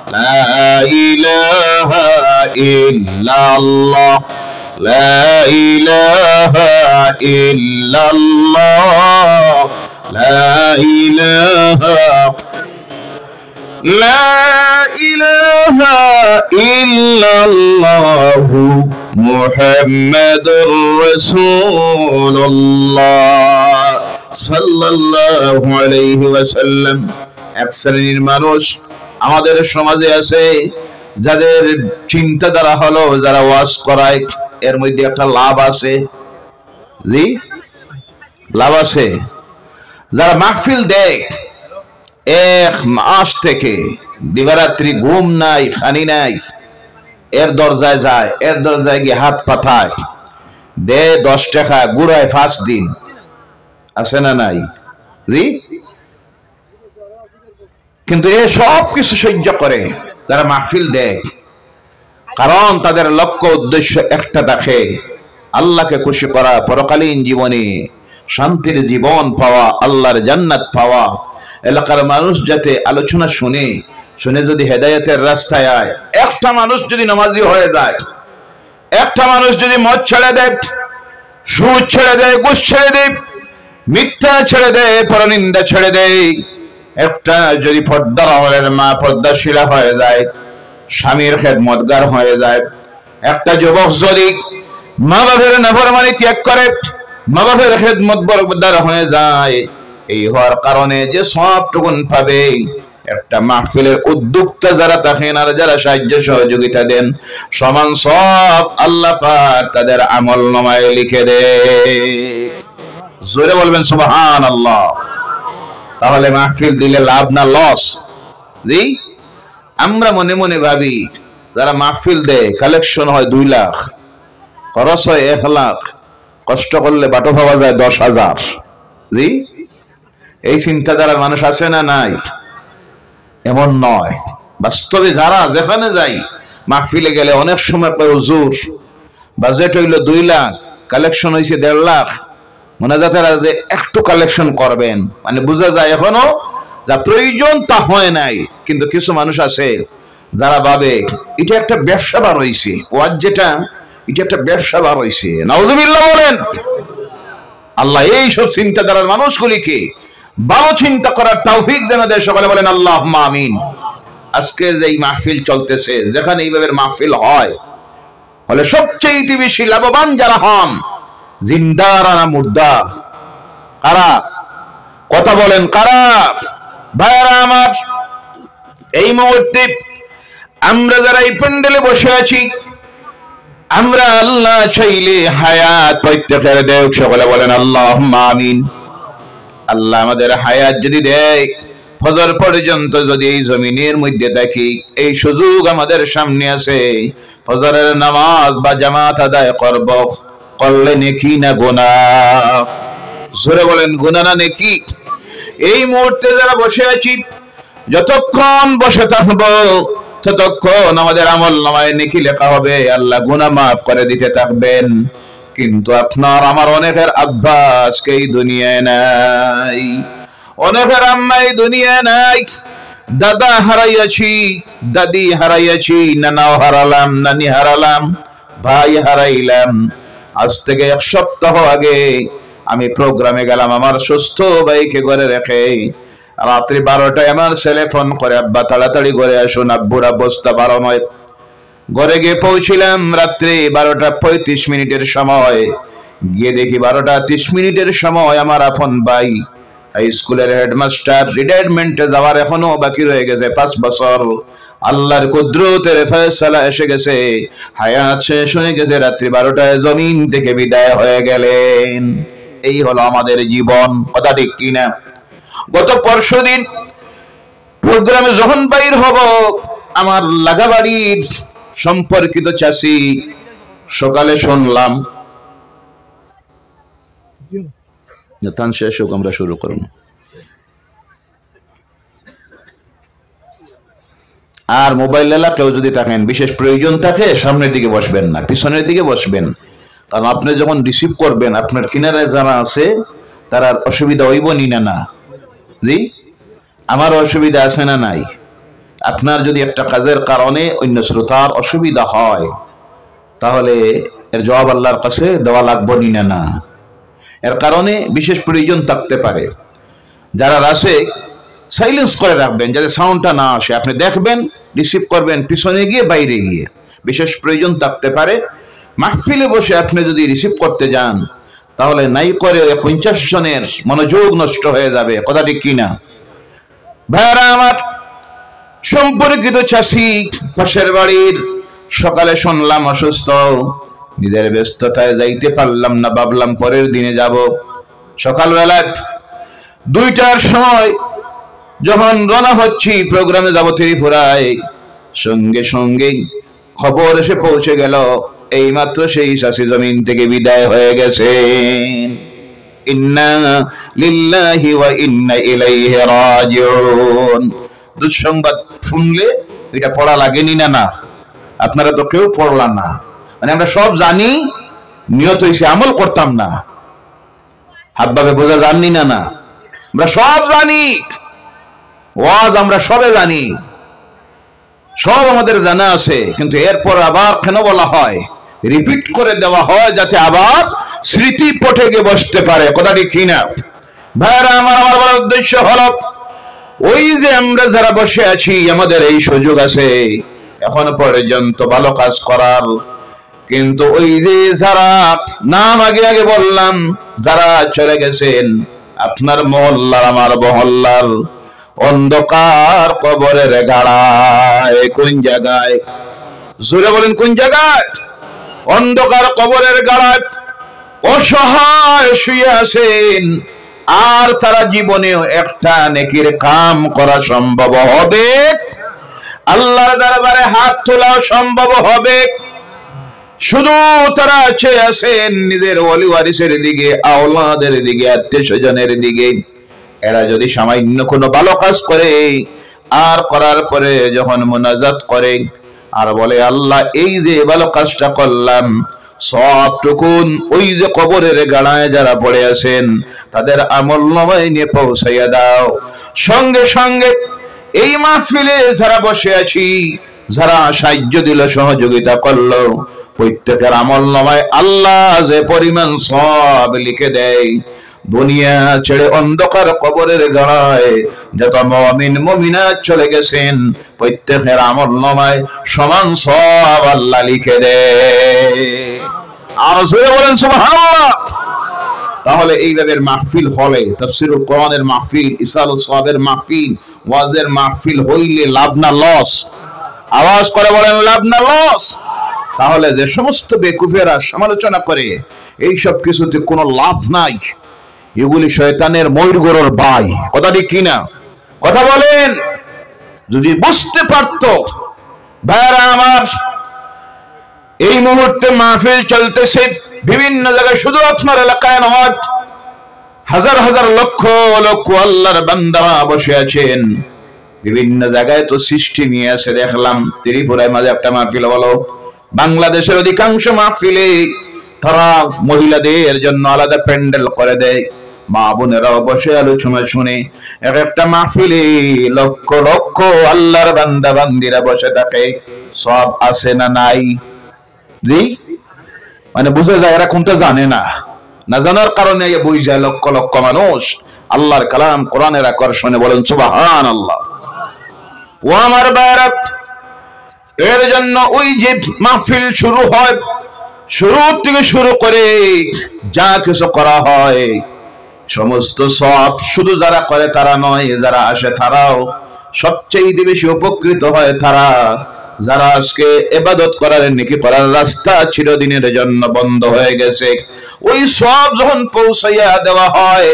لا إله إلا الله لا إله إلا الله لا إله لا إله إلا الله محمد رسول الله صلى الله عليه وسلم। এক শ্রেণীর মানুষ আমাদের সমাজে আছে যাদের চিন্তাধারা হলো যারা ওয়াজ করায় এর মধ্যে একটা লাভ আছে, জি লাভ আছে। যারা মাহফিল দেয় এক মাস থেকে দিবারাত্রি ঘুম নাই খানি নাই, এর দরজায় যায়, এর দরজায় গিয়ে হাত পাঠায়, দে 10 টাকা, ঘুরায় 5 দিন, আছে না নাই জি? কিন্তু এ সব কিছু সহ্য করে যারা মাহফিল দেয়, কারণ তাদের লক্ষ্য উদ্দেশ্য একটা থাকে, আল্লাহকে খুশি করা, পরকালীন জীবনে শান্তির জীবন পাওয়া, আল্লাহর জান্নাত পাওয়া। এলাকার মানুষ যাতে আলোচনা শুনে শুনে যদি হেদায়েতের রাস্তায় আয়। একটা মানুষ যদি নামাজি হয়ে যায়, একটা মানুষ যদি মদ ছেড়ে দেয়, সুদ ছেড়ে দেয়, ঘুষ ছেড়ে দেয়, মিথ্যা ছেড়ে দেয়, পরনিন্দা ছেড়ে দেয়, একটা যদি পর্দার আমলের মা পর্দাশীলা হয়ে যায়, স্বামীর খেদমতগার হয়ে যায়, একটা যুবক যদি মা বাবার নাফরমানি ত্যাগ করে, মা বাবার খেদমতগার হয়ে যায়, এই হওয়ার কারণে যে সবটুকুন পাবে, একটা মাহফিলের উদ্যোক্তা যারা থাকেন আর যারা সাহায্য সহযোগিতা দেন, সমান সব আল্লাহ পাক তাদের আমল নামায় লিখে দেয়। জোরে বলবেন সুবহানাল্লাহ। তাহলে মাহফিল দিলে লাভ না লস? জি, আমরা মনে মনে ভাবি যারা মাহফিল দেয় কালেকশন হয় 2 লাখ, খরচ হয় 1 লাখ, কষ্ট করলে বাটো পাওয়া যায় 10,000। জি, এই চিন্তাধারার মানুষ আছে না নাই? এমন নয়। বাস্তবে যারা যেখানে যাই, মাহফিলে গেলে অনেক সময় কয় হুজুর বাজেট হইল 2 লাখ, কালেকশন হয়েছে 1.5 লাখ, মোনাজাতেরা যে একটু কালেকশন করবেন, মানে বোঝা যায় এখনো যা প্রয়োজন তা হয় নাই। কিন্তু কিছু মানুষ আছে যারা ভাবে এটা একটা ব্যবসা বার হয়েছে, ওয়াজ যেটা এটা একটা ব্যবসা বার হয়েছে। নাউজুবিল্লাহ বলেন। আল্লাহ এই সব চিন্তাধারার মানুষগুলিকে ভালো চিন্তা করার তৌফিক যেন দেয়, সকলে বলেন আল্লাহুম্মা আমিন। আজকে যে মাহফিল চলতেছে, যেখানে এইভাবে মাহফিল হয়, হলে সবচেয়ে বেশি লাভবান যারা হন জিন্দারা না মুর্দা? কারা? কথা বলেন কারা? ভাইরা আমার, এই মুহূর্তে আমরা যারা এই প্যান্ডেলে বসে আছি, আমরা আল্লাহ চাইলে হায়াত প্রত্যেকের দেয়, সকলে বলেন আল্লাহুম্মা আমিন। আল্লাহ আমাদের হায়াত যদি দেয়, ফজর পর্যন্ত যদি এই জমিনের মধ্যে দেখি, এই সুযোগ আমাদের সামনে আছে, ফজরের নামাজ বা জামাত আদায় করব, করলে নেকি না গুনাহ? জোরে বলেন গুনাহ না নেকি? এই মুহূর্তে যারা বসে আছি, যতক্ষণ বসে থাকবো ততক্ষণ আমাদের আমল নামায় নেকি লেখা হবে, আল্লাহ গুনাহ মাফ করে দিতে থাকবেন। কিন্তু আপনার আমার অনেকের আব্বাস এই দুনিয়ায় নাই, অনেকের আম্মা এই দুনিয়ায় নাই, দাদা হারাইয়াছি, দাদি হারাইয়াছি, নানাও হারালাম, নানি হারালাম, ভাই হারাইলাম। আজ থেকে 1 সপ্তাহ আগে আমি প্রোগ্রামে গেলাম, আমার সুস্থ ভাইকে ঘরে রেখে রাত্রি 12টায় আমার ছেলে ফোন করে, আব্বা তাড়াতাড়ি ঘরে আসুন, আব্বুর অবস্থা ভালো নয়। ঘরে গিয়ে পৌঁছিলাম রাত্রি 12:35 সময়, গিয়ে দেখি 12:30 সময় আমার আপন ভাই হাই স্কুলের হেডমাস্টার রিটায়ারমেন্টে যাওয়ার এখনো বাকি রয়ে গেছে 5 বছর। আল্লাহর কুদরতের ফয়সালা এসে গেছে, হায়াত শেষ হয়ে গেছে, রাত্রি 12টায় জমিন থেকে বিদায় হয়ে গেলেন। এই হলো আমাদের জীবন, কথা ঠিক কিনা? গত পরশুদিন প্রোগ্রামে যখন বাইর হব, আমার লাগাবাড়ির সম্পর্কিত চাষি সকালে শুনলাম, তান শেষ হোক আমরা শুরু করব। আর মোবাইল এলাকাও যদি থাকেন, বিশেষ প্রয়োজন থাকে, সামনের দিকে বসবেন না, পিছনের দিকে বসবেন। কারণ আপনি যখন রিসিভ করবেন, আপনার কিনারায় যারা আছে তার অসুবিধা হইব নি না? না জি, আমার অসুবিধা আছে না নাই? আপনার যদি একটা কাজের কারণে অন্য শ্রোতার অসুবিধা হয়, তাহলে এর জবাব আল্লাহর কাছে দেওয়া লাগবে না। এর কারণে বিশেষ প্রয়োজন থাকতে পারে। যারা রাসে সাইলেন্স করে রাখবেন যাতে সাউন্ডটা না আসে, আপনি দেখবেন, রিসিভ করবেন পিছনে গিয়ে বাইরে গিয়ে। বিশেষ প্রয়োজন থাকতে পারে। মাহফিলে বসে আপনি যদি রিসিভ করতে যান, তাহলে নাই করে 50 জনের মনোযোগ নষ্ট হয়ে যাবে। কথা ঠিক কিনা? ভাইরা আমার, সম্পর্কিত চাষি পাশের বাড়ির, সকালে শুনলাম অসুস্থ, নিজের ব্যস্ততায় যাইতে পারলাম না, ভাবলাম পরের দিনে যাব। সকালবেলা 2টার সময় যখন রওনা হচ্ছি প্রোগ্রামে যাব ত্রিপুরায়, সঙ্গে সঙ্গে খবর এসে পৌঁছে গেল এইমাত্র সেই চাষি জমিন থেকে বিদায় হয়ে গেছে। ইন্না লিল্লাহি ওয়া ইন্না ইলাইহি রাজিউন। দুঃসংবাদ শুনলে এটা পড়া লাগেনি না? আপনারা তো কেউ পড়লাম না, মানে আমরা সব জানি, নিয়ত হয়েছে আমল করতাম না। হাবভাবে বোঝা জাননি না? আমরা সব জানি, ওয়াজ আমরা সবে জানি, সব আমাদের জানা আছে, কিন্তু এরপর আবার কেন বলা হয়, রিপিট করে দেওয়া হয় যাতে আবার স্মৃতি পটে গিয়ে বসতে পারে। কথা ঠিক কিনা? ভাইরা আমার, আমার বলার উদ্দেশ্য হলো, ওই যে আমরা যারা বসে আছি, আমাদের এই সুযোগ আছে এখন পর্যন্ত ভালো কাজ করার, কিন্তু ওই যে যারা নাম আগে আগে বললাম, যারা চলে গেছেন আপনার মহল্লার, আমার মহল্লার অন্ধকার কবরের গাড়ায়, কোন জায়গায়? জোরে বলেন, কোন জায়গায়? অন্ধকার কবরের গাড়ায় অসহায় শুয়ে আছেন, আর তারা জীবনেও একটা নেকির কাম করা সম্ভব হবে, আল্লাহর দরবারে হাত তোলা সম্ভব হবে? শুধু তারা চেয়ে আছেন নিজের ওলি ওয়ারিসের দিকে, আওলাদের দিকে, আত্মীয় স্বজনের দিকে। এরা যদি সামান্য কোনো ভালো কাজ করে, আর করার পরে যখন মুনাজাত করে আর বলে, আল্লাহ এই যে ভালো কাজটা করলাম, সবটুকুন ওই যে কবরের গাড়ায় যারা পড়ে আছেন তাদের আমলনামায় নিয়ে পৌঁছাইয়া দাও। সঙ্গে সঙ্গে এই মাহফিলে যারা বসে আছি, যারা সাহায্য দিল, সহযোগিতা করলো, প্রত্যেকের আমলনামায় আল্লাহ যে পরিমাণ সব লিখে দেয়, দুনিয়া ছেড়ে অন্ধকার কবরের গাড়ায় যত মুমিন মুমিনাত চলে গেছেন, প্রত্যেকের আমলনামায় সমান সব আল্লাহ লিখে দেয়। আর জোরে বলেন সুবহানাল্লাহ। তাহলে এইভাবে মাহফিল হলে, তাফসীরুল কোরআনের মাহফিল, ইসালুস সাওয়াবের মাহফিল, ওয়াজের মাহফিল হইলে লাভ না লস? আওয়াজ করে বলেন, লাভ না লস? তাহলে যে সমস্ত বেকুফেরা সমালোচনা করে, এই সব কিছুতে কোনো লাভ নাই, এগুলি শয়তানের ময়ূরগড়ের বাই। কথা ঠিক কিনা? কথা বলেন। যদি বুঝতে পারত ভাইরা আমার, এই মুহূর্তে মাহফিল চলতেছে বিভিন্ন জায়গায়, শুধু আপনার এলাকায় নয়, হাজার হাজার লক্ষ লক্ষ আল্লাহর বান্দারা বসে আছেন বিভিন্ন জায়গায়। তো সৃষ্টি নিয়ে আসে, দেখলাম ত্রিপুরায় মাঝে একটা মাহফিল হলো। বাংলাদেশের অধিকাংশ মাহফিলে তারা মহিলাদের জন্য আলাদা প্যান্ডেল করে দেয়, মা বোনেরাও বসে আলোচনা শুনে। এক একটা মাহফিলে লক্ষ লক্ষ আল্লাহর বান্দা বান্দিরা বসে থাকে। সব আছে না নাই? জি, মানে বুঝে যায় এরা কোনটা জানে না, না জানার কারণে বই যায় লক্ষ লক্ষ মানুষ আল্লাহর কালাম কোরআনের আকর্ষণে। বলেন সুবহানাল্লাহ। ও আমার ভাইরা, এর জন্য ওই যে মাহফিল শুরু হয়, শুরু থেকে শুরু করে যা কিছু করা হয়, সমস্ত সব শুধু যারা করে তারা নয়, যারা আসে তারাও সবচেয়ে বেশি উপকৃত হয়। তারা যারা আজকে ইবাদত করার, নেকি করার রাস্তা চিরদিনের জন্য বন্ধ হয়ে গেছে, ওই সব যখন পৌঁছাইয়া দেওয়া হয়,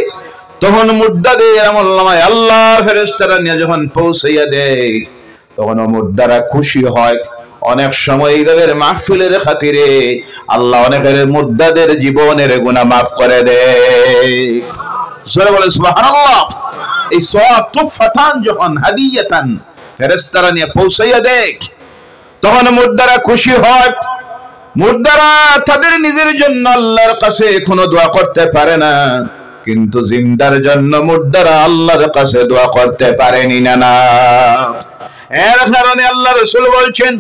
তখন মুদ্দাদের আমলনামায় আল্লাহর ফেরেশতারা নিয়ে যখন পৌঁছাইয়া দেয়, তখন মুদ্দারা খুশি হয়। অনেক সময় এইভাবে মাহফিলের খাতিরে আল্লাহ অনেকের মুদ্দাদের জীবনের গুনাহ মাফ করে দেয়। সূরা বলেন সুবহানাল্লাহ। এই সওয়াব তুফাতান যখন হাদিয়াতান ফেরেশতারা নিয়ে পৌঁছাইয়া দেয়, তখন মুদ্দারা খুশি হয়। মুদ্দারা তাদের নিজের জন্য আল্লাহর কাছে কোনো দোয়া করতে পারে না, কিন্তু জিন্দার জন্য মুদ্দারা আল্লাহর কাছে দোয়া করতে পারেনি না। এর কারণে আল্লাহ রাসূল বলছেন,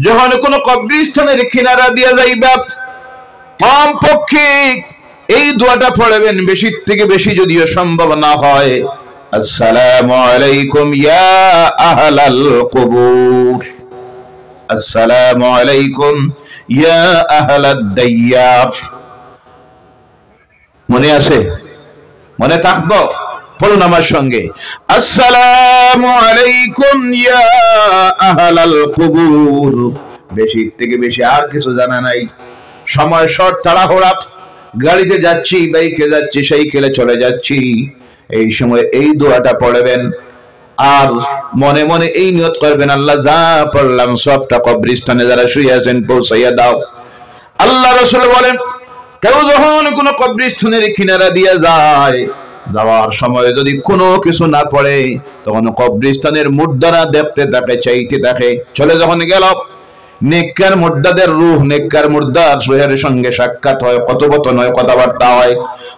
যখন কোন কবরস্থানের কিনারা দিয়া যাইবা, কমপক্ষে এই দোয়াটা পড়বেন, বেশি থেকে বেশি যদিও সম্ভব না হয়, আসসালামু আলাইকুম ইয়া আহলাল কুবুর, আসসালামু আলাইকুম ইয়া আহলাদ দাইয়ার। মনে আছে? মনে থাকবো? পড়ুন আমার সঙ্গে, আসসালামু আলাইকুম ইয়া আহলাল কুবুর। বেশি থেকে বেশি আর কিছু জানা নাই। সময় শর্ট, তাড়াহুড়া, গাড়িতে যাচ্ছি, বাইকে যাচ্ছি, সাইকেলে চলে যাচ্ছি, এই সময় এই দোয়াটা পড়বেন। আর মনে মনে এই নিয়ত করবেন, আল্লাহ যা পড়লাম সবটা কবরস্থানে যারা শুয়ে আছেন পৌঁছাইয়া দাও। আল্লাহ রাসূল বলেন, কেউ যখন কোন কবরস্থানের কিনারা দিয়ে যায়, যাওয়ার সময় যদি কোনো কিছু না পড়ে, তখন কবরস্থানের মুর্দারা দেখতে থাকে, চাইতে থাকে। চলে যখন গেল, নেককার মুর্দাদের রূহ, নেককার মুর্দার রূহের সঙ্গে সাক্ষাৎ হয়, কথোপকথন হয়, কথাবার্তা হয়।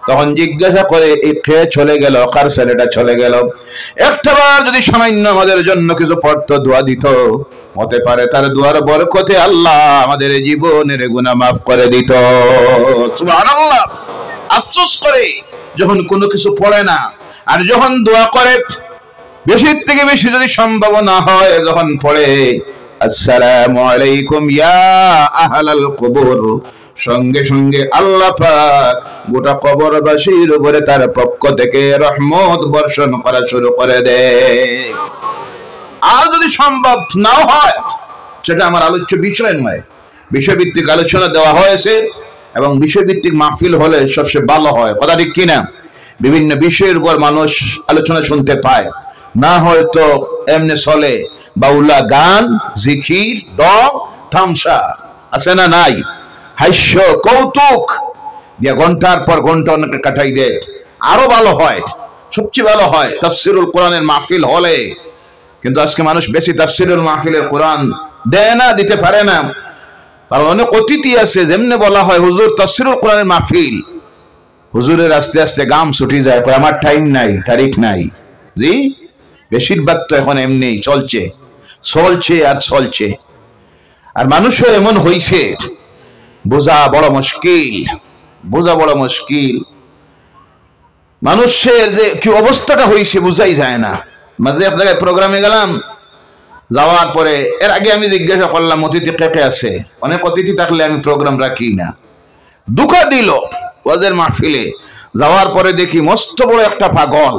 তখন জিজ্ঞাসা করে, এই কে চলে গেল, কার ছেলেটা চলে গেল? একটাবার যদি সামান্য আমাদের জন্য কিছু পড়তো, দোয়া দিত, হতে পারে তার দোয়ার বরকতে আল্লাহ আমাদের জীবনের গুনাহ মাফ করে দিত। সুবহানাল্লাহ। আফসোস করে যখন কোনো কিছু পড়ে না, আর যখন দোয়া করে বেশি থেকে বেশি যদি সম্ভব না হয়, যখন পড়ে আসসালামু আলাইকুম ইয়া আহলাল কুবুর, সঙ্গে সঙ্গে আল্লাহ পাক গোটা কবরবাসীর উপরে তার পক্ষ থেকে রহমত বর্ষণ করা শুরু করে দেয়। আর যদি সম্ভব নাও হয়, সেটা আমার আলোচ্য বিষয় নয়, বিষয়ভিত্তিক আলোচনা দেওয়া হয়েছে, এবং বিষয়ভিত্তিক মাহফিল হলে সবচেয়ে ভালো হয়। কথা ঠিক কিনা? বিভিন্ন বিষয়ের উপর মানুষ আলোচনা শুনতে পায়, না হয়তো এমনি চলে বাউলা গান, জিকির, ডং, তামসা আছে না নাই, হাস্য কৌতুক দিয়ে ঘন্টার পর ঘন্টা অনেকে কাটাই দেয়। আরো ভালো হয়, সবচেয়ে ভালো হয় তাফসীরুল কোরআনের মাহফিল হলে। কিন্তু আজকে মানুষ বেশি তাফসীরুল মাহফিলের কোরআন দেয় না, দিতে পারে না। কারণ অনেক অতিথি আছে, যেমনি বলা হয় হুজুর তাফসীরুল কোরআনের মাহফিল, হুজুরের আস্তে আস্তে গাম ছুটি যায়, আমার টাইম নাই, তারিখ নাই। জি, বেশিরভাগ তো এখন এমনি চলছে আর চলছে। আর মানুষও এমন হইছে, বোঝা বড় মুশকিল। মানুষের যে কি অবস্থাটা হইছে বুঝাই যায় না। মাঝে এক জায়গায় প্রোগ্রামে গেলাম, যাওয়ার পরে এর আগে আমি জিজ্ঞাসা করলাম অতিথি কে আছে। অনেক অতিথি থাকলে আমি প্রোগ্রাম রাখি না। দুঃখা দিল ওয়াজের মাহফিলে যাওয়ার পরে দেখি মস্ত বড় একটা পাগল,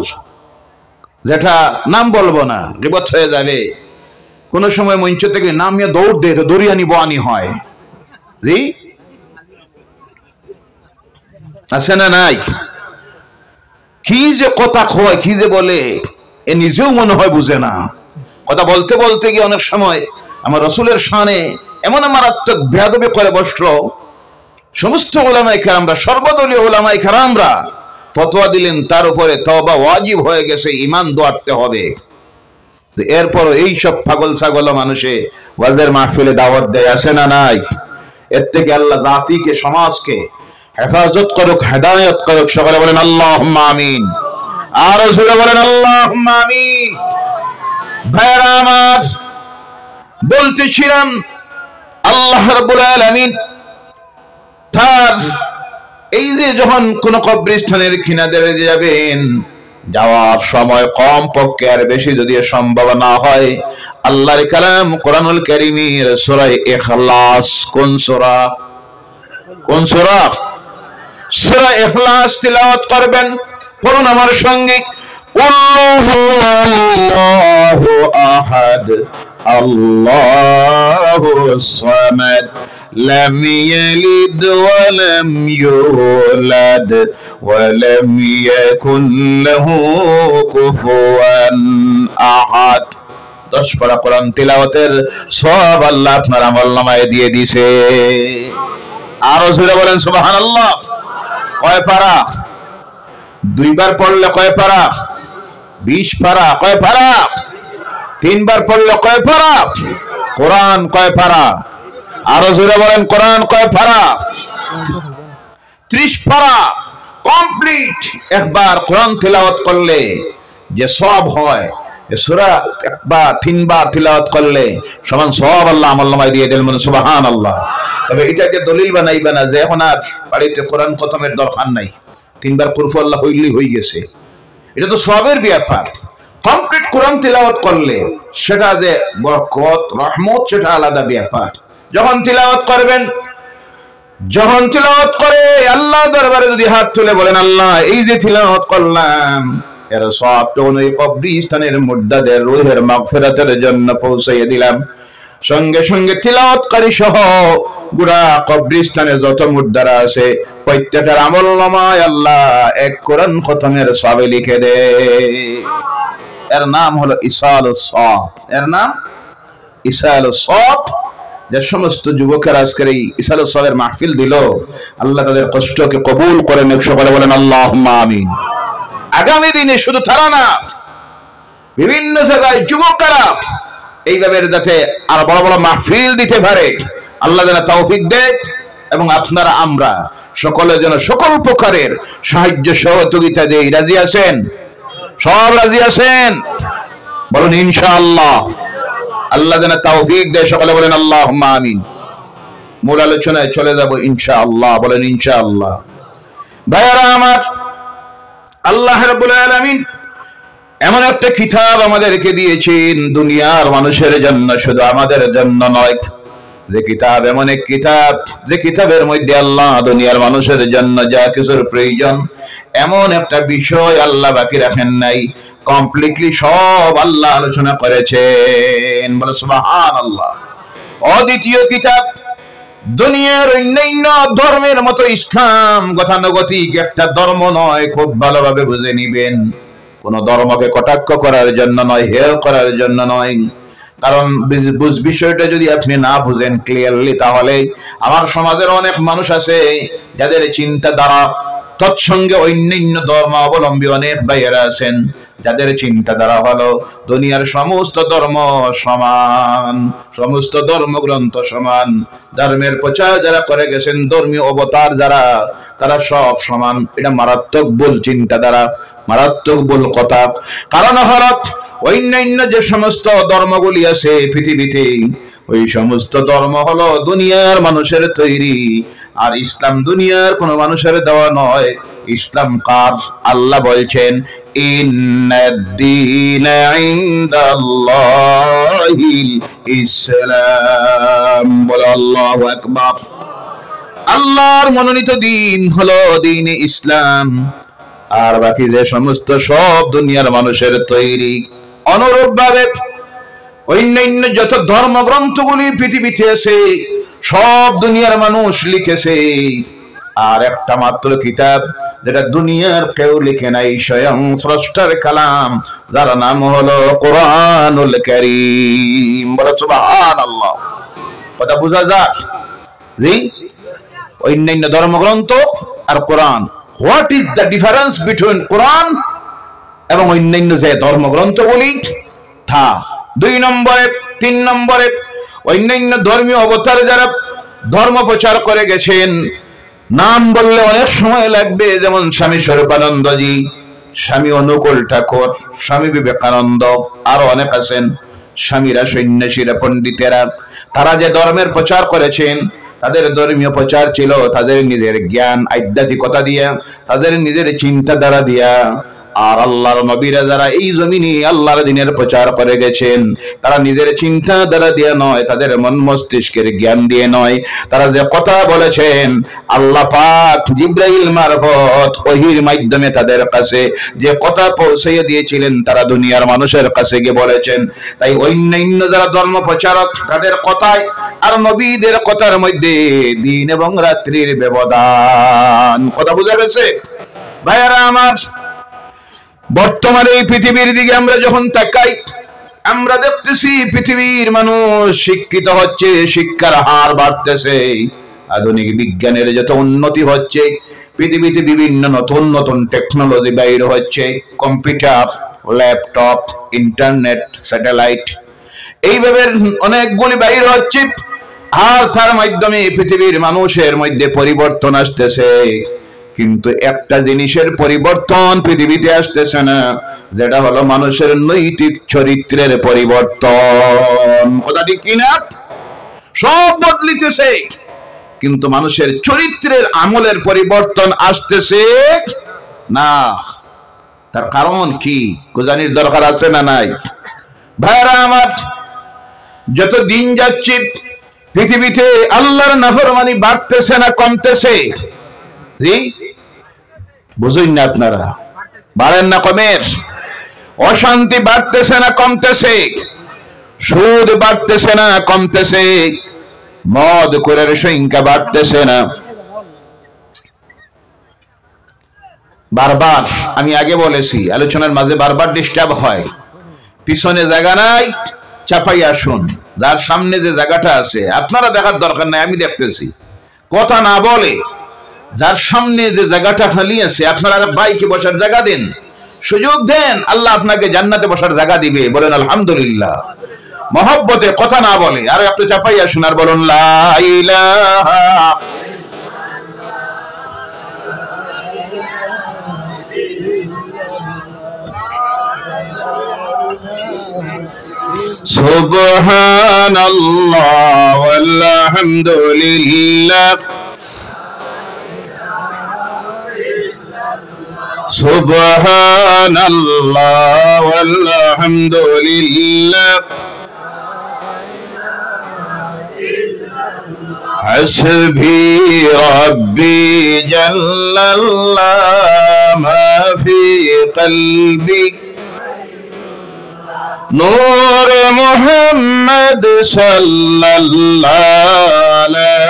যেটা নাম বলবো না, গীবত হয়ে যাবে। কোন সময় মঞ্চ থেকে নামিয়ে দৌড় দেয়, তো দড়িয়ানি বোয়ানি হয়। জি, আছে না নাই? কি যে কথা কয়, কি যে বলে, এ নিজেও মনে হয় বুঝে না। কথা বলতে বলতে গিয়ে অনেক সময় আমার রাসূলের শানে এমন মারাত্মক বেয়াদবি করে বসলো। সমস্ত উলামায়ে কেরামরা, সর্বদলীয় উলামায়ে কেরামরা ফতোয়া দিলেন তার উপরে তওবা ওয়াজিব হয়ে গেছে, ঈমান ধরতে হবে। তো এরপর এই সব পাগল ছাগল মানুষে ওয়াজের মাহফিলে দাওয়াত দেয়, আসে না নাই? এর থেকে আল্লাহ জাতিকে, সমাজকে হেফাজত করুক, হেদায়েত করুক। সকলে বলেন আল্লাহুম্মা আমিন। আর জোরে বলেন আল্লাহুম্মা আমিন। ভাইরা আমার, বলতেছিলাম আল্লাহ রাব্বুল আলামিন তার এই যে যখন কোন কবরস্থানের কিনারে যাবেন, যাওয়ার সময় কম পক্ষে আর বেশি যদি সম্ভব না হয়, আল্লাহর কালাম কোরআনুল কারীমের সূরা ইখলাস, কোন সূরা? সূরা ইখলাস তিলাওয়াত করবেন। পড়ুন আমার সঙ্গে, আল্লাহু আহাদ আল্লাহুস সামাদ লাম ইয়ালিদ ওয়া লাম ইউলাদ ওয়া লাম ইয়াকুন লাহু কুফুয়ান আহাদ। 10 পারা কোরআন তিলাওয়াতের সওয়াব আল্লাহ আপনার আমলনামায় দিয়ে দিয়েছে। আরো জোরে বলেন সুবহানাল্লাহ। কয় পারা? 2 বার পড়লে কয় পারা? 20 পারা। কয় পারা? 3 বার পড়লে কয় পারা? কোরআন কয় পারা? আরো জোরে বলেন, কোরআন কয় পারা? 30 পারা কমপ্লিট। একবার কোরআন তেলাওয়াত করলে যে সওয়াব হয়, সূরা একবার তিনবার তিলাওয়াত করলে সমান সওয়াব আল্লাহ আমলনামায় দিয়ে দেন, মানে সুবহানাল্লাহ। তবে এটাকে দলিল বানাইবে না যে এখন আর বাড়িতে কোরআন খতমের দরকার নাই, তিনবার কুরফু আল্লাহ হইলেই হয়ে গেছে। এটা তো সওয়াবের ব্যাপার। কমপ্লিট কোরআন তিলাওয়াত করলে সেটা যে বরকত রহমত সেটা আলাদা ব্যাপার। যখন তিলাওয়াত করবেন, যখন তিলাওয়াত করে আল্লাহ দরবারে যদি হাত তুলে বলেন আল্লাহ এই যে তিলাওয়াত করলাম এর সওয়াবটা ওই কবরস্থানের মুর্দাদের রূহের মাগফিরাতের জন্য পৌঁছাইয়ে দিলাম, সঙ্গে সঙ্গে তিলাওয়াতকারী সহ পুরা কবরস্থানে যত মুর্দারা আছে প্রত্যেকের আমলনামায় আল্লাহ এক কোরআন খতমের সওয়াব লিখে দেয়। এর নাম হলো ইসালুস সওয়াব। এর নাম ইসালুস সওয়াব। যে সমস্ত যুবকেরা আজকের এই ইসালুস সওয়াবের মাহফিল দিল, আল্লাহ তাদের কষ্টকে কবুল করেন, সকলে বলেন আল্লাহুম্মা আমিন। আগামী দিনে শুধু তারা না, বিভিন্ন জায়গায় যুবকেরা এইভাবে যাতে আর বড় বড় মাহফিল দিতে পারে আল্লাহ যেন তৌফিক দেয়, এবং আপনারা আমরা সকলে যেন সকল প্রকারের সাহায্য সহযোগিতা দেই। রাজি আছেন? সব রাজি আছেন? বলুন ইনশাআল্লাহ। আল্লাহ যেন তৌফিক দেয়, সকলে বলেন আল্লাহুম্মা আমিন। মূল আলোচনায় চলে যাব ইনশাআল্লাহ, বলেন ইনশাআল্লাহ। ভাইয়ারা আমার, আল্লাহ রাব্বুল আলামিন এমন একটা কিতাব আমাদেরকে দিয়েছেন দুনিয়ার মানুষের জন্য, শুধু আমাদের জন্য নয়। যে কিতাব এমন এক কিতাব, যে কিতাবের মধ্যে আল্লাহ দুনিয়ার মানুষের জন্য যা কিছুর প্রয়োজন এমন একটা বিষয় আল্লাহ বাকি রাখেন নাই, কমপ্লিটলি সব আল্লাহ আলোচনা করেছেন। বলে সুবহানাল্লাহ। অদ্বিতীয় কিতাব, দুনিয়ার অন্যান্য ধর্মের মতো ইসলাম গতানুগতিক একটা ধর্ম নয়, খুব ভালোভাবে বুঝে নিবেন। কোন ধর্মকে কটাক্ষ করার জন্য নয়, হেয় করার জন্য নয়। কারণ বিষয়টা যদি আপনি না বুঝেন ক্লিয়ারলি, তাহলে আমার সমাজের অনেক মানুষ আছে যাদের চিন্তাধারা তৎসঙ্গে অন্যান্য ধর্ম অবলম্বী অনেক ভাইয়েরা আছেন যাদের চিন্তাধারা হলো দুনিয়ার সমস্ত ধর্ম সমান, সমস্ত ধর্মগ্রন্থ সমান, ধর্মের প্রচার যারা করে গেছেন, ধর্মীয় অবতার যারা, তারা সব সমান। এটা মারাত্মক ভুল চিন্তাধারা, মারাত্মক ভুল কথা। কারণ হলো অন্যান্য যে সমস্ত ধর্মগুলি আছে পৃথিবীতে, ওই সমস্ত ধর্ম হলো দুনিয়ার মানুষের তৈরি, আর ইসলাম দুনিয়ার কোন মানুষের দেওয়া নয়। ইসলাম কার? আল্লাহ বলছেন ইন্নাদ-দীনা ইনদাল্লাহিল ইসলাম। বলো আল্লাহু আকবার। আল্লাহর মনোনীত দিন হলো দ্বীন ইসলাম, আর বাকি যে সমস্ত সব দুনিয়ার মানুষের তৈরি। অনুরূপভাবে অন্যান্য যত ধর্মগ্রন্থগুলি পৃথিবীতে আছে সব দুনিয়ার মানুষ লিখেছে, আর একটা মাত্র কিতাব যেটা দুনিয়ার কেউ লিখে নাই, স্বয়ং স্রষ্টার কালাম, যার নাম হলো কোরআনুল কারীম। বলো সুবহানাল্লাহ। কথা বোঝা যায়? জি, অন্যান্য ধর্মগ্রন্থ আর Quran, what is the difference between Quran এবং অন্যান্য যে ধর্মগ্রন্থগুলি? তা 2 নম্বরে 3 নম্বরে অন্যান্য ধর্মীয় অবতার যারা ধর্ম প্রচার করে গেছেন, নাম বললে অনেক সময় লাগবে, যেমন স্বামী স্বরূপানন্দজি, স্বামী অনুকূল ঠাকুর, স্বামী বিবেকানন্দ, আরো অনেক আছেন, স্বামীরা, সন্ন্যাসীরা, পণ্ডিতেরা। তারা যে ধর্মের প্রচার করেছেন, তাদের ধর্মীয় প্রচার ছিল তাদের নিজের জ্ঞান আধ্যাত্মিকতা দিয়া, তাদের নিজের চিন্তাধারা দিয়া। আর আল্লাহর নবীরা যারা এই জমিনে আল্লাহর দ্বীনের প্রচার করে গেছেন, তারা নিজের চিন্তাধারা দিয়ে নয়, তাদের মন মস্তিষ্কের জ্ঞান দিয়ে নয়, তারা যে কথা বলেছেন আল্লাহ পাক জিবরাইল মারফত ওহীর মাধ্যমে তাদের কাছে যে কথা পৌঁছিয়ে দিয়েছিলেন, তারা দুনিয়ার মানুষের কাছে গিয়ে বলেছেন। তাই অন্যান্য যারা ধর্ম প্রচারক, তাদের কথায় আর নবীদের কথার মধ্যে দিন এবং রাত্রির ব্যবধান। কথা বোঝা গেছে ভাইয়ারা আমার? বর্তমানে এই পৃথিবীর দিকে আমরা যখন তাকাই, আমরা দেখতেছি পৃথিবীর মানুষ শিক্ষিত হচ্ছে, শিক্ষার হার বাড়তেছে, আধুনিক বিজ্ঞানের যত উন্নতি হচ্ছে, পৃথিবীতে বিভিন্ন নতুন নতুন টেকনোলজি বাইর হচ্ছে, কম্পিউটার, ল্যাপটপ, ইন্টারনেট, স্যাটেলাইট, এইভাবে অনেকগুলি বাইর হচ্ছে। আর তার মাধ্যমে পৃথিবীর মানুষের মধ্যে পরিবর্তন আসতেছে। কিন্তু একটা জিনিসের পরিবর্তন পৃথিবীতে আসতেছে না, যেটা হলো মানুষের নৈতিক চরিত্রের পরিবর্তন। কথা ঠিক কিনা? সব বদলিতেছে, কিন্তু মানুষের চরিত্রের আমলের পরিবর্তন আসতেছে না। তার কারণ কি জানির দরকার আছে না নাই? ভাইরা আমার, যত দিন যাচ্ছে পৃথিবীতে আল্লাহর নাফরমানি বাড়তেছে না কমতেছে? জি, বুঝুন না আপনারা? বাড়েন না কমের? অশান্তি বাড়তেছে না কমতেছে? সুদ বাড়তেছে না কমতেছে? মদ করার সংখ্যা বাড়তেছে না? বারবার আমি আগে বলেছি, আলোচনার মাঝে বারবার ডিস্টার্ব হয়। পিছনে জায়গা নাই, চাপাই আসুন। যার সামনে যে জায়গাটা আছে আপনারা দেখার দরকার নাই, আমি দেখতেছি। কথা না বলে যার সামনে যে জায়গাটা খালি আছে আপনারা বাইকে বসার জায়গা দেন, সুযোগ দেন, আল্লাহ আপনাকে জান্নাতে বসার জায়গা দিবে। বলেন আলহামদুলিল্লাহ। মহব্বতে কথা না বলে আর একটু চাপাই আসুন আর বলুন লা ইলাহা সুবহানাল্লাহ ওয়ালহামদুলিল্লাহ সুবহানাল্লাহ ওয়ালহামদুলিল্লাহ হাসবি রাব্বি জাল্লাল্লাহ মা ফি কলবি নূর মুহাম্মদ সাল্লাল্লাহু লা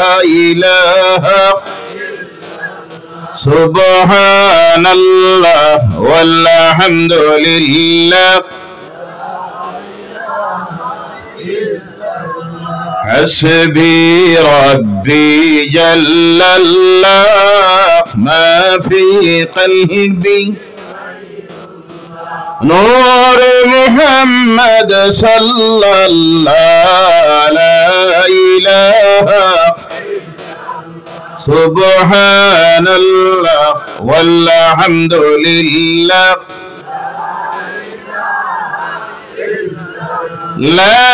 ইলাহা সুবহানাল্লাহ ওয়ালহামদুলিল্লাহ হাসবি রাব্বি জাল্লাল্লাহ মা ফি কলবি নূর মুহাম্মদ সাল্লাল্লাহু লা ইলাহা সুবহানাল্লাহ ওয়ালহামদুলিল্লাহ লা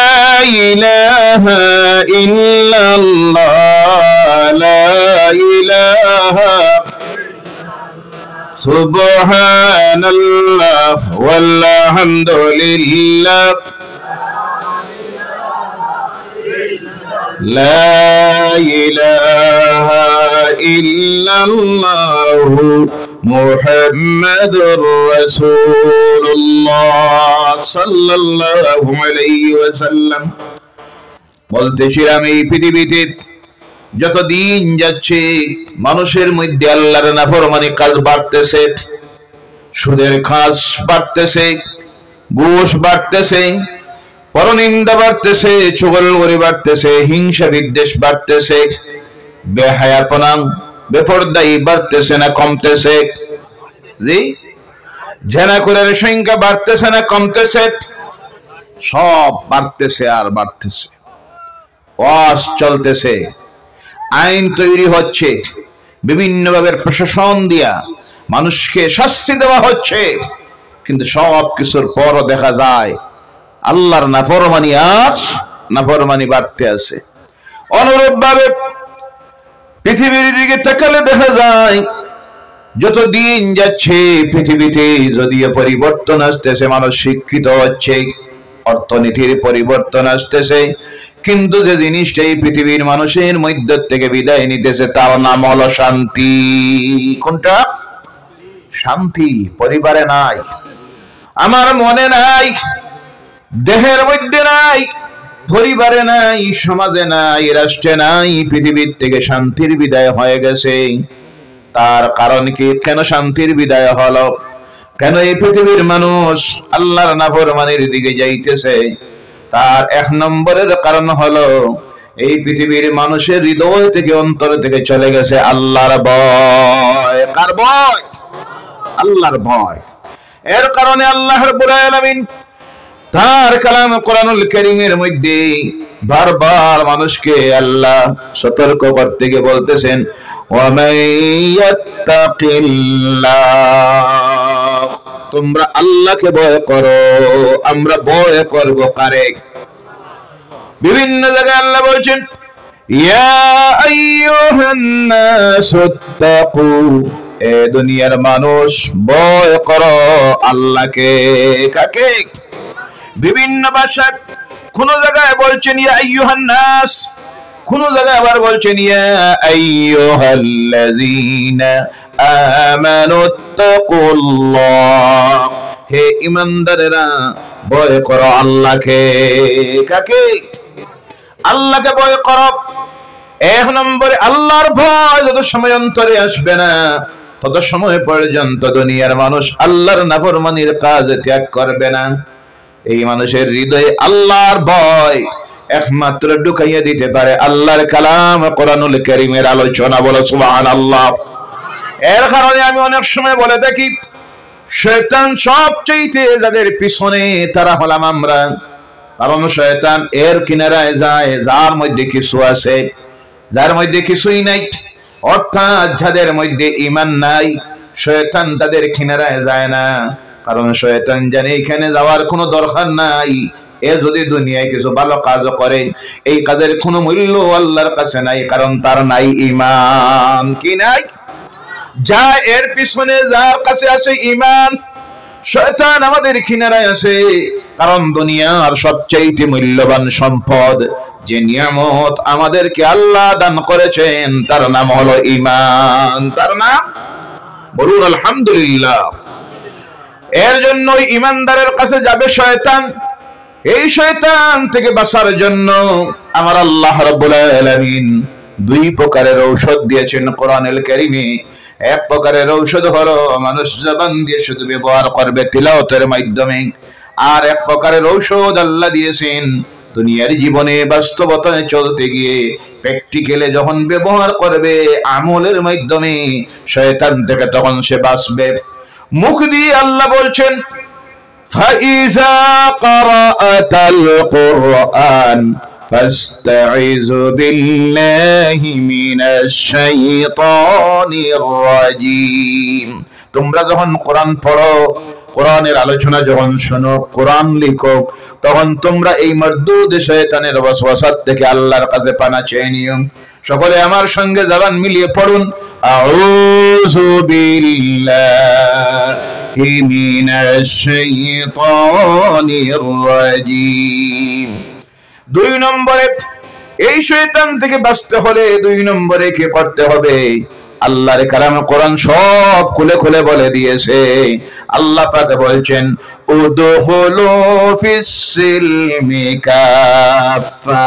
ইলাহা ইল্লাল্লাহ লা ইলাহা সুবহানাল্লাহ ওয়ালহামদুলিল্লাহ লা ইলাহা ইল্লাল্লাহ মুহাম্মাদুর রাসূলুল্লাহ সাল্লাল্লাহু আলাইহি ওয়াসাল্লাম। বলতেছিলাম এই পৃথিবীতে যত দিন যাচ্ছে মানুষের মধ্যে আল্লাহর নাফরমানি কাজ বাড়তেছে, সুদের খাস বাড়তেছে, ঘুষ বাড়তেছে, পরনিন্দা বাড়তেছে, চুগলখড়ি বাড়তেছে, হিংসা বিদ্বেষ বাড়তেছে, বেহায়াপনা বেপরদায়ী বাড়তেছে না কমতেছে? জি, জেনাখোরের সংখ্যা বাড়তেছে না কমতেছে? সব বাড়তেছে আর বাড়তেছে। ওয়াজ চলতেছে, আইন তৈরি হচ্ছে, বিভিন্ন ভাবে প্রশাসন দিয়া মানুষকে শাস্তি দেওয়া হচ্ছে, কিন্তু সব কিছুর পরও দেখা যায় আল্লাহর নাফরমানি আর নাফরমানি বাড়তে আছে। অনুরূপ ভাবে পৃথিবীর দিকে তাকালে দেখা যায় যত দিন যাচ্ছে পৃথিবীতে যদিও পরিবর্তন আসতেছে, মানুষ শিক্ষিত হচ্ছে, অর্থনীতির পরিবর্তন আসতেছে, কিন্তু যে জিনিসটা এই পৃথিবীর মানুষের মধ্য থেকে বিদায় নিতেছে তার নাম হলো শান্তি। কোনটা? শান্তি। পরিবারে নাই, আমার মনে নাই, দেহের মধ্যে নাই, পরিবারে নাই, সমাজে নাই, রাষ্ট্রে নাই, পৃথিবীর থেকে শান্তির বিদায় হয়ে গেছে। তার কারণ কি? কেন শান্তির বিদায় হলো? কেন এই পৃথিবীর মানুষ আল্লাহর নাফরমানির দিকে যাইতেছে? তার এক নম্বরের কারণ হলো এই পৃথিবীর মানুষের হৃদয় থেকে অন্তর থেকে চলে গেছে আল্লাহর ভয়। কার ভয়? আল্লাহর ভয়। এর কারণে আল্লাহ রাব্বুল আলামিন তার কালাম কোরআনুল কারীমের মধ্যে বারবার মানুষকে আল্লাহ সতর্ক করতে গিয়ে বলতেছেন, ওয়া মাইয়াত্তাকিল্লাহ, তোমরা আল্লাহকে ভয় করো। আমরা ভয় করব কারে? বিভিন্ন জায়গায় আল্লাহ বলছেন, ইয়া আইয়ুহান নাসুত্তাকু, এ দুনিয়ার মানুষ ভয় করো আল্লাহকে। কাকে? বিভিন্ন ভাষায় কোন জায়গায় বলছেন ইয়া আইয়ুহান নাস, কোন জায়গায় আবার বলছেন ইয়া আইয়ুহাল্লাযীনা আমানুত্তাকুল্লাহ, হে ঈমানদারেরা ভয় করো আল্লাহকে। কাকে? আল্লাহকে ভয় করো। এক নম্বরে আল্লাহর ভয় যত সময় অন্তরে আসবে না, তত সময় পর্যন্ত দুনিয়ার মানুষ আল্লাহর নাফরমানির কাজ ত্যাগ করবে না। এই মানুষের হৃদয়ে আল্লাহর ভয় একমাত্র ঢুকাইয়া দিতে পারে আল্লাহর কালাম কোরআনুল কারীমের আলোচনা। বলো সুবহানাল্লাহ। এর কারণে আমি অনেক সময় বলে থাকি, শয়তান সবচেয়ে যাদের পিছনে তারা হলাম আমরা। কারণ শয়তান এর কিনারায় যায় যার মধ্যে কিছু আছে, যার মধ্যে কিছুই নাই, অর্থাৎ যাদের মধ্যে ঈমান নাই, শয়তান তাদের কিনারায় যায় না। কারণ শয়তান জানে এখানে যাওয়ার কোনো দরকার নাই। এ যদি দুনিয়ায় কিছু ভালো কাজ করে, এই কাজের কোনো মূল্য আল্লাহর কাছে নাই, কারণ তার নাই ঈমান। কি নাই? যা এর পিছনে যার কাছে আছে ঈমান, শয়তান আমাদের কিনারায় আছে। কারণ দুনিয়ার সবচেয়ে মূল্যবান সম্পদ, যে নিয়ামত আমাদেরকে আল্লাহ দান করেছেন, তার নাম হলো ঈমান। তার নাম বলুন আলহামদুলিল্লাহ। এর জন্য ঈমানদারের কাছে যাবে শয়তান। এই শয়তান থেকে বাঁচার জন্য আমার আল্লাহ রাব্বুল আলামিন দুই প্রকারের ঔষধ দিয়েছেন কোরআনুল কারীমে। এক প্রকারের ঔষধ হলো মানুষ জবান দিয়ে শুধু ব্যবহার করবে তিলাওয়াতের মাধ্যমে, আর এক প্রকারের ঔষধ আল্লাহ দিয়েছেন দুনিয়ার জীবনে বাস্তবতায় চলতে গিয়ে প্র্যাকটিক্যালে যখন ব্যবহার করবে আমলের মাধ্যমে, শয়তান থেকে তখন সে বাঁচবে। মুখ দিয়ে আল্লাহ বলছেন, ফাইজা ক্বারাআতাল কুরআন ফাস্তাইযু বিল্লাহি মিনাশ শাইতানির রাজীম। তোমরা যখন কোরআন পড়ো, কোরআনের আলোচনা যখন শোনো, কোরআন লিখো, তখন তোমরা এই মারদুদ শয়তানের ওয়াসওয়াসা থেকে আল্লাহর কাছে পানা চেয়ে নিও। সকলে আমার সঙ্গে জবান মিলিয়ে পড়ুন, আউযু বিল্লাহি মিনাশ শাইতানির রাজীম। দুই নম্বরে এই শয়তান থেকে বাঁচতে হলে দুই নম্বরে কি করতে হবে? আল্লাহর কালাম কোরআন সব খুলে খুলে বলে দিয়েছে। আল্লাহ পাক বলছেন, উদখুলু ফিস সিলমি কাফা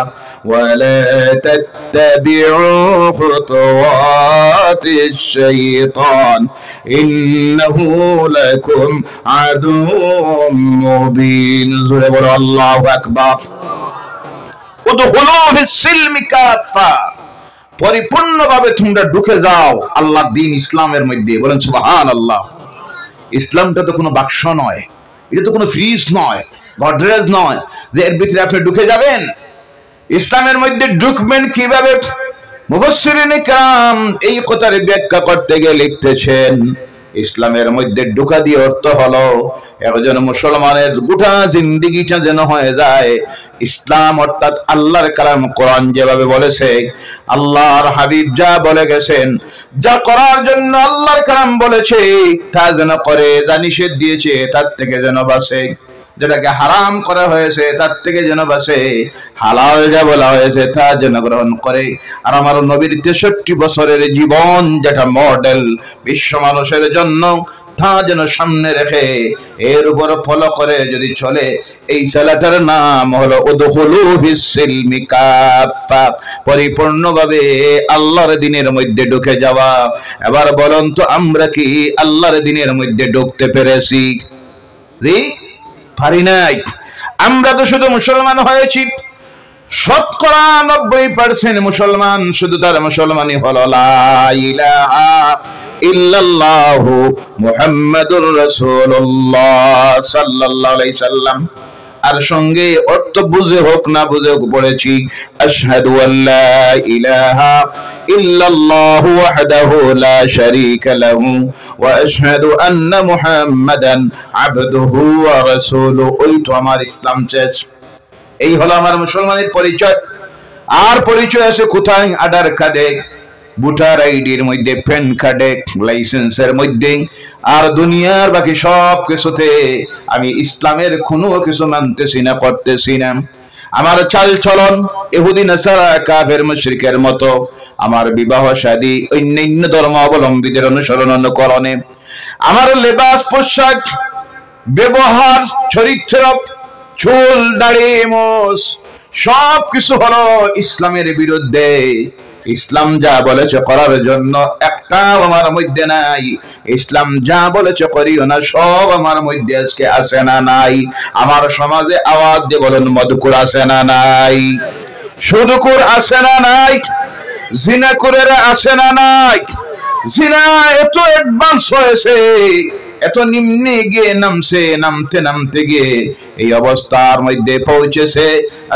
ওয়ালা তাত্তাবিউ খুতুওয়াতিশ শাইতান ইন্নাহু লাকুম আদুউম মুবিন। জোরে বলো আল্লাহু আকবার। উদখুলু ফিস সিলমি কাফা, পরিপূর্ণভাবে তোমরা ঢুকে যাও আল্লাহর দ্বীন ইসলামের মধ্যে। বলেন সুবহানাল্লাহ। ইসলামটা তো কোনো বাক্স নয়, এটা তো কোনো ফ্রিজ নয়, গডরেজ নয় যে এর ভিতরে আপনি ঢুকে যাবেন। ইসলামের মধ্যে ঢুকবেন কিভাবে? মুফাসসিরিনে কেরাম এই কথার ব্যাখ্যা করতে গিয়ে লিখতেছেন, ইসলামের মধ্যে ঢুকা দিয়ে অর্থ হলো একজন মুসলমানের গোটা জিন্দেগিটা যেন হয়ে যায় ইসলাম, অর্থাৎ আল্লাহর কালাম কোরআন যেভাবে বলেছে, আল্লাহর হাবিব যা বলে গেছেন, যা করার জন্য আল্লাহর কালাম বলেছে তা যেন করে, যা নিষেধ দিয়েছে তার থেকে যেন বাঁচে, যেটাকে হারাম করা হয়েছে তার থেকে যেন বাঁচে, হালাল যা বলা হয়েছে তা যেন গ্রহণ করে। আর আমার নবীর 63 বছরের জীবন যেটা মডেল বিশ্ব মানুষের জন্য, তা যেন সামনে রেখে এর উপর ফলো করে যদি চলে, এই ছেলেটার নাম হলো উদখুলু ফিস সিলমি কাফা, পরিপূর্ণভাবে আল্লাহর দ্বীনের মধ্যে ঢুকে যাওয়া। এবার বলুন তো আমরা কি আল্লাহর দ্বীনের মধ্যে ঢুকতে পেরেছি? পারি নাই। আমরা তো শুধু মুসলমান হয়েছি, শতকরা 90% মুসলমান, শুধু তার মুসলমানই হলো লা ইলাহা ইল্লাল্লাহু মুহাম্মাদুর রাসূলুল্লাহ সাল্লাল্লাহু আলাইহি সাল্লাম। আর সঙ্গে অর্থ বুঝে হোক না বুঝে হোক পড়েছি আশহাদু আল্লা ইলাহা ইল্লাল্লাহু ওয়াহদাহু লা শারীকা লাহু ওয়া আশহাদু আন্না মুহাম্মাদান আবদুহু ওয়া রাসূলুহু। ওই তো আমার ইসলাম শেষ। এই হলো আমার মুসলমানের পরিচয়। আর পরিচয় আছে কোথায়? আধার কার্ডে, ভোটার আইডির মধ্যে, প্যান কার্ডে, লাইসেন্সের মধ্যে। আর দুনিয়ার বাকি সব কিছুতে আমি ইসলামের কোনো কিছু মানতেছি না, করতেছি না। আমার চাল চলন ইহুদি নাসারা কাফের মুশরিকের মতো। আমার বিবাহ শাদী অন্যান্য ধর্মাবলম্বীদের অনুসরণ অনুকরণে। আমার লেবাস পোশাক, ব্যবহার, চরিত্র, চুল দাড়ি মোছ সব কিছু হলো ইসলামের বিরুদ্ধে। ইসলাম যা বলেছে করার জন্য একটাও আমার মধ্যে নাই। ইসলাম যা বলেছে করিও না সব আমার মধ্যে আজকে আছে না নাই? আমার সমাজে আওয়াজ দিয়ে বলেন মধুকুর আছে না নাই? সুদকুর আছে না নাই? জিনাকুরের আছে না নাই? জিনা এত অ্যাডভান্স হয়েছে, এত নিম্নে গিয়ে নামছে, নামতে নামতে গিয়ে এই অবস্থার মধ্যে পৌঁছেছে।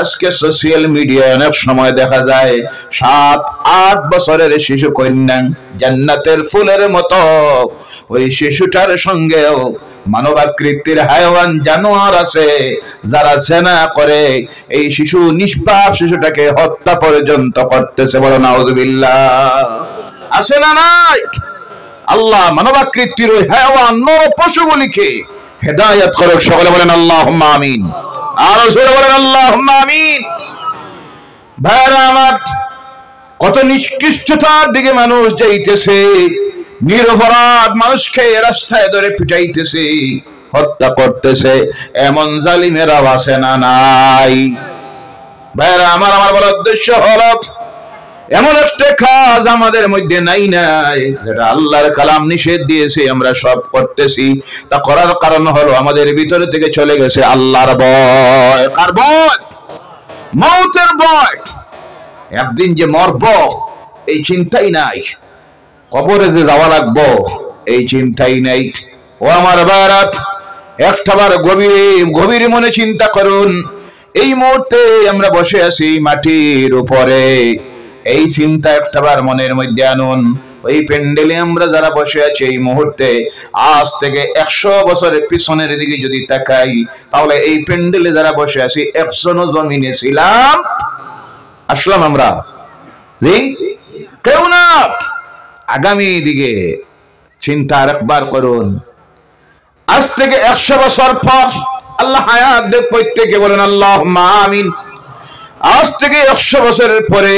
আজকে সোশ্যাল মিডিয়ায় অনেক সময় দেখা যায় 7-8 বছরের শিশু কন্যা জান্নাতের ফুলের মতো, ওই শিশুটার সঙ্গেও মানবাকৃতির হায়াওয়ান জানোয়ার আছে যারা জেনা করে এই শিশু, নিষ্পাপ শিশুটাকে হত্যা পর্যন্ত করতেছে। বলো নাউযুবিল্লাহ। আছে না নাই? আল্লাহ মানবাকৃতির ওই হায়াওয়ান নর পশুগুলিকে হেদায়েত করুক। সকলে বলেন আল্লাহুম্মা আমিন। আর জোরে বলেন আল্লাহুম্মা আমিন। ভাইরা আমার, কত নিকৃষ্টতার দিকে মানুষ যাইতেছে। নিরপরাধ মানুষকে রাস্তায় ধরে পিটাইতেছে, হত্যা করতেছে। এমন জালিমেরা আছে না নাই? ভাইরা আমার, আমার বড় উদ্দেশ্য হলো এমন একটা কাজ আমাদের মধ্যে নাই নাই যেটা আল্লাহর কালাম নিষেধ দিয়েছে আমরা সব করতেছি। তা করার কারণ হলো আমাদের ভিতরে থেকে চলে গেছে আল্লাহর ভয়। কার ভয়? মওতের ভয়। একদিন যে মরব এই চিন্তাই নাই, কবরে যে যাওয়া লাগবো এই চিন্তাই নাই। ও আমার ভাইরা, একটাবার গভীরে গভীরে মনে চিন্তা করুন। এই মুহূর্তে আমরা বসে আছি মাটির উপরে, এই চিন্তা একটাবার মনের মধ্যে আনুন। ওই প্যান্ডেলে আমরা যারা বসে আছি এই মুহূর্তে, আজ থেকে 100 বছরের পিছনের দিকে যদি তাকাই, তাহলে এই প্যান্ডেলে যারা বসে আছি একজনও জমিনে ছিলাম? আসলাম আমরা? জি, কেউ না। আগামী দিকে চিন্তা আরেকবার করুন। আজ থেকে 100 বছর পর আল্লাহ হায়াত দেখ, প্রত্যেকে বলেন আল্লাহুম্মা আমিন। আজ থেকে 100 বছরের পরে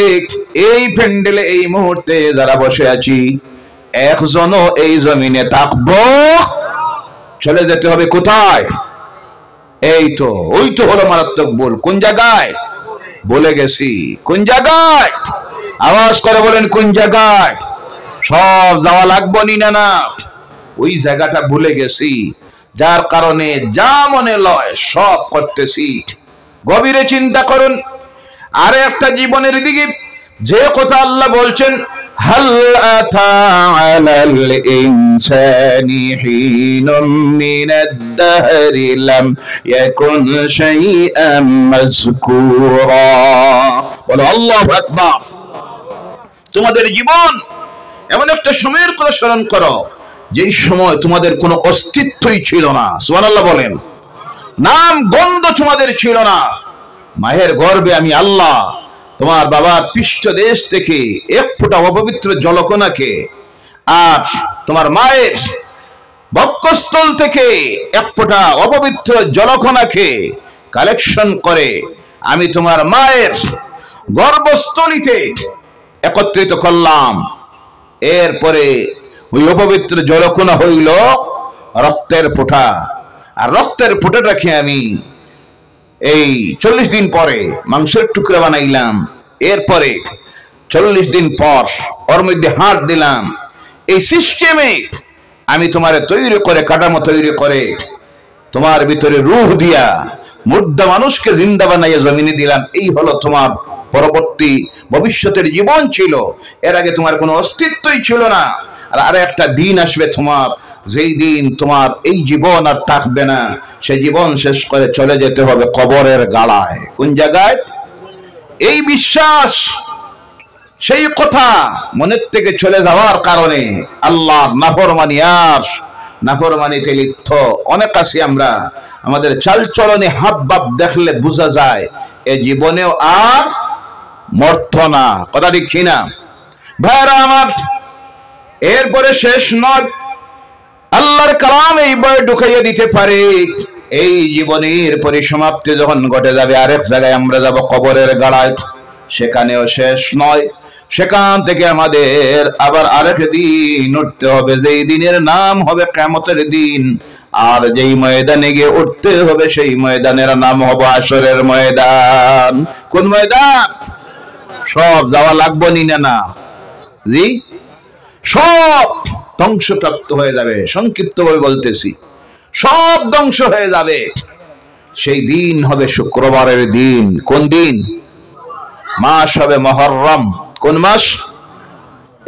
এই প্যান্ডেলে এই মুহূর্তে যারা বসে আছি একজনও এই জমিনে থাকবো? চলে যেতে হবে কোথায়? এই তো, ওই তো হলো মারাত্মক ভুল। কোন জায়গায়? বলে গেছি কোন জায়গায়? আওয়াজ করে বলেন কোন জায়গায়? সব যাওয়া লাগবো নি? না না, ওই জায়গাটা ভুলে গেছি, যার কারণে যা মনে লয় সব করতেছি। গভীরে চিন্তা করুন। আর একটা জীবনের দিকে যে কথা আল্লাহ বলছেন, হাল আতা আলাল ইনসানি হিনুম মিনাদ দাহরি লাম ইয়াকুন শাইআম মাযকুরা। বলো আল্লাহু আকবার। তোমাদের জীবন এমন একটা সময়ের কথা স্মরণ করো যেই সময় তোমাদের কোনো অস্তিত্বই ছিল না। সুবহানাল্লাহ বলেন। নাম গন্ধ তোমাদের ছিল না। মায়ের গর্ভে আমি আল্লাহ তোমার বাবার পৃষ্ঠদেশ থেকে এক ফোঁটা অপবিত্র জলকণাকে, আর তোমার মায়ের বক্ষস্থল থেকে এক ফোঁটা অপবিত্র জলকণাকে কালেকশন করে আমি তোমার মায়ের গর্ভস্থলীতে একত্রিত করলাম। এরপরে ওই অপবিত্র জলকণা হইল রক্তের ফোঁটা, আর রক্তের ফোঁটাটাকে আমি এই 40 দিন পরে মাংসের টুকরা বানাইলাম। এরপরে 40 দিন পর ওর মধ্যে হাত দিলাম। এই সিস্টেমে আমি তোমার তৈরি করে, কাঠামো তৈরি করে তোমার ভিতরে রূহ দিয়া মুর্দা মানুষকে জিন্দা বানাইয়া জমিনে দিলাম। এই হলো তোমার পরবর্তী ভবিষ্যতের জীবন ছিল। এর আগে তোমার কোনো অস্তিত্বই ছিল না। আর একটা দিন আসবে তোমার যেই দিন তোমার এই জীবন আর থাকবে না, সেই জীবন শেষ করে চলে যেতে হবে কবরের গাড়ায়। কোন জায়গায়? এই বিশ্বাস, সেই কথা মনের থেকে চলে যাওয়ার কারণে আল্লাহর নাফরমানিতে লিপ্ত অনেক আছি আমরা। আমাদের চালচলনে হাবভাব দেখলে বোঝা যায় এ জীবনেও আর মর্থ না। কথা ঠিক কিনা ভাইরা আমার? এরপরে শেষ নয়, আল্লাহর কালাম এই বই ঢুকাইয়া দিতে পারে এই জীবনের পরিসমাপ্তি যখন ঘটে যাবে আরেক জায়গায় আমরা যাব কবরের গাড়ায়। সেখানেও শেষ নয়, সেখান থেকে আমাদের আবার আরেক দিন উঠতে হবে, যেই দিনের নাম হবে কিয়ামতের দিন। আর যেই ময়দানে গিয়ে উঠতে হবে সেই ময়দানের নাম হবে হাশরের ময়দান। কোন ময়দান? সব যাওয়া লাগবে না? জি, সব ধ্বংসপ্রাপ্ত হয়ে যাবে। সংক্ষিপ্তভাবে বলতেছি, সব ধ্বংস হয়ে যাবে। সেই দিন হবে শুক্রবারের দিন। কোন দিন? মাস হবে মুহররম। কোন মাস?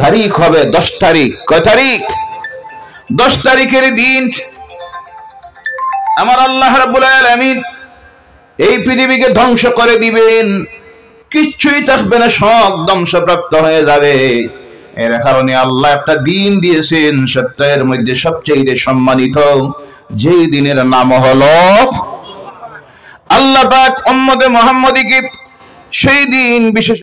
তারিখ হবে 10 তারিখ। কয় তারিখ? 10 তারিখের দিন আমার আল্লাহ রাব্বুল আলামিন এই পৃথিবীকে ধ্বংস করে দিবেন, কিচ্ছুই থাকবে না, সব ধ্বংসপ্রাপ্ত হয়ে যাবে। এর কারণে আল্লাহ একটা দিন দিয়েছেন সপ্তাহের মধ্যে সবচেয়ে সম্মানিত, যেই দিনের নাম হলো আল্লাহ পাক উম্মতে মুহাম্মাদীকে সেই দিন বিশেষ